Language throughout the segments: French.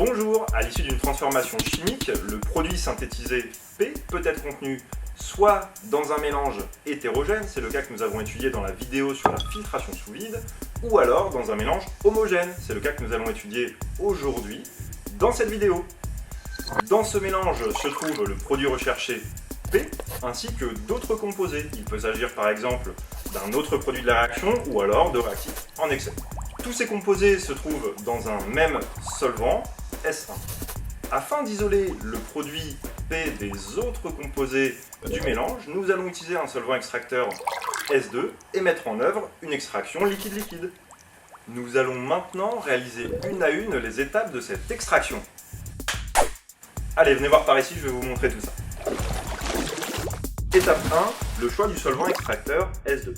Bonjour, à l'issue d'une transformation chimique, le produit synthétisé P peut être contenu soit dans un mélange hétérogène, c'est le cas que nous avons étudié dans la vidéo sur la filtration sous vide, ou alors dans un mélange homogène, c'est le cas que nous allons étudier aujourd'hui dans cette vidéo. Dans ce mélange se trouve le produit recherché P, ainsi que d'autres composés. Il peut s'agir par exemple d'un autre produit de la réaction, ou alors de réactifs en excès. Tous ces composés se trouvent dans un même solvant, S1. Afin d'isoler le produit P des autres composés du mélange, nous allons utiliser un solvant extracteur S2 et mettre en œuvre une extraction liquide-liquide. Nous allons maintenant réaliser une à une les étapes de cette extraction. Allez, venez voir par ici, je vais vous montrer tout ça. Étape 1, le choix du solvant extracteur S2.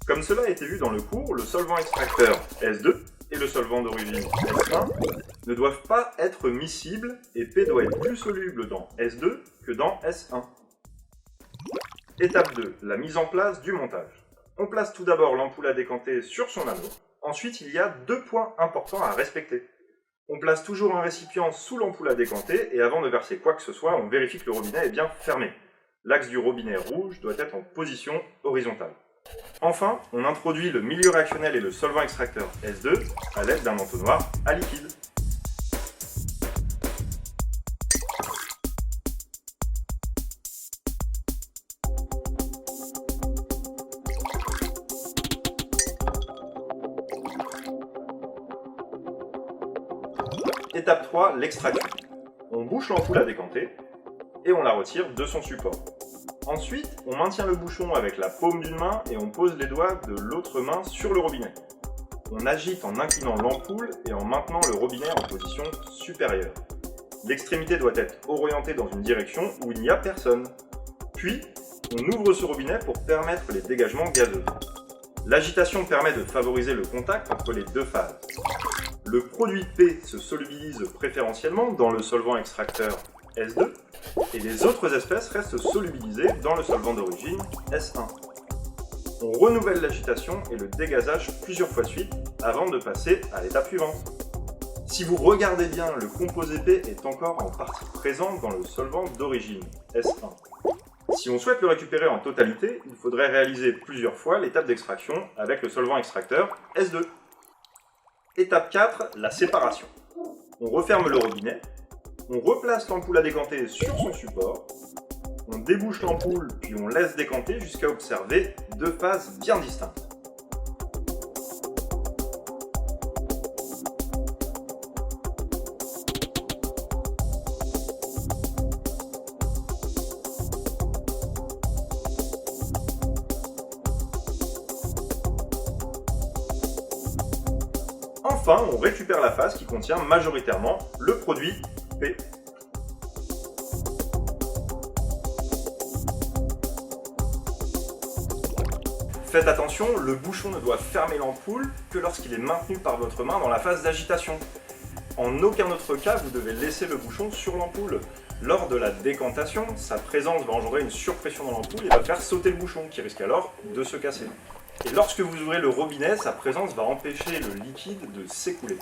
Comme cela a été vu dans le cours, le solvant extracteur S2 et le solvant d'origine S1 ne doivent pas être miscibles et P doit être plus soluble dans S2 que dans S1. Étape 2, la mise en place du montage. On place tout d'abord l'ampoule à décanter sur son anneau. Ensuite, il y a deux points importants à respecter. On place toujours un récipient sous l'ampoule à décanter et avant de verser quoi que ce soit, on vérifie que le robinet est bien fermé. L'axe du robinet rouge doit être en position horizontale. Enfin, on introduit le milieu réactionnel et le solvant extracteur S2 à l'aide d'un entonnoir à liquide. Étape 3, l'extraction. On bouche l'ampoule à décanter et on la retire de son support. Ensuite, on maintient le bouchon avec la paume d'une main et on pose les doigts de l'autre main sur le robinet. On agite en inclinant l'ampoule et en maintenant le robinet en position supérieure. L'extrémité doit être orientée dans une direction où il n'y a personne. Puis, on ouvre ce robinet pour permettre les dégagements gazeux. L'agitation permet de favoriser le contact entre les deux phases. Le produit P se solubilise préférentiellement dans le solvant extracteur S2 et les autres espèces restent solubilisées dans le solvant d'origine S1. On renouvelle l'agitation et le dégazage plusieurs fois de suite avant de passer à l'étape suivante. Si vous regardez bien, le composé P est encore en partie présent dans le solvant d'origine S1. Si on souhaite le récupérer en totalité, il faudrait réaliser plusieurs fois l'étape d'extraction avec le solvant extracteur S2. Étape 4, la séparation. On referme le robinet, on replace l'ampoule à décanter sur son support, on débouche l'ampoule puis on laisse décanter jusqu'à observer deux phases bien distinctes. Enfin, on récupère la phase qui contient majoritairement le produit P. Faites attention, le bouchon ne doit fermer l'ampoule que lorsqu'il est maintenu par votre main dans la phase d'agitation. En aucun autre cas, vous devez laisser le bouchon sur l'ampoule. Lors de la décantation, sa présence va engendrer une surpression dans l'ampoule et va faire sauter le bouchon, qui risque alors de se casser. Et lorsque vous ouvrez le robinet, sa présence va empêcher le liquide de s'écouler.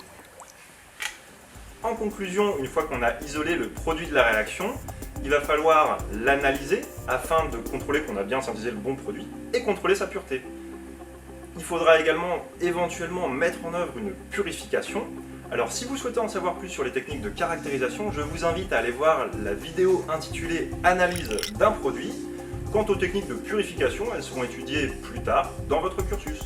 En conclusion, une fois qu'on a isolé le produit de la réaction, il va falloir l'analyser afin de contrôler qu'on a bien synthétisé le bon produit et contrôler sa pureté. Il faudra également éventuellement mettre en œuvre une purification. Alors si vous souhaitez en savoir plus sur les techniques de caractérisation, je vous invite à aller voir la vidéo intitulée « Analyse d'un produit ». Quant aux techniques de purification, elles seront étudiées plus tard dans votre cursus.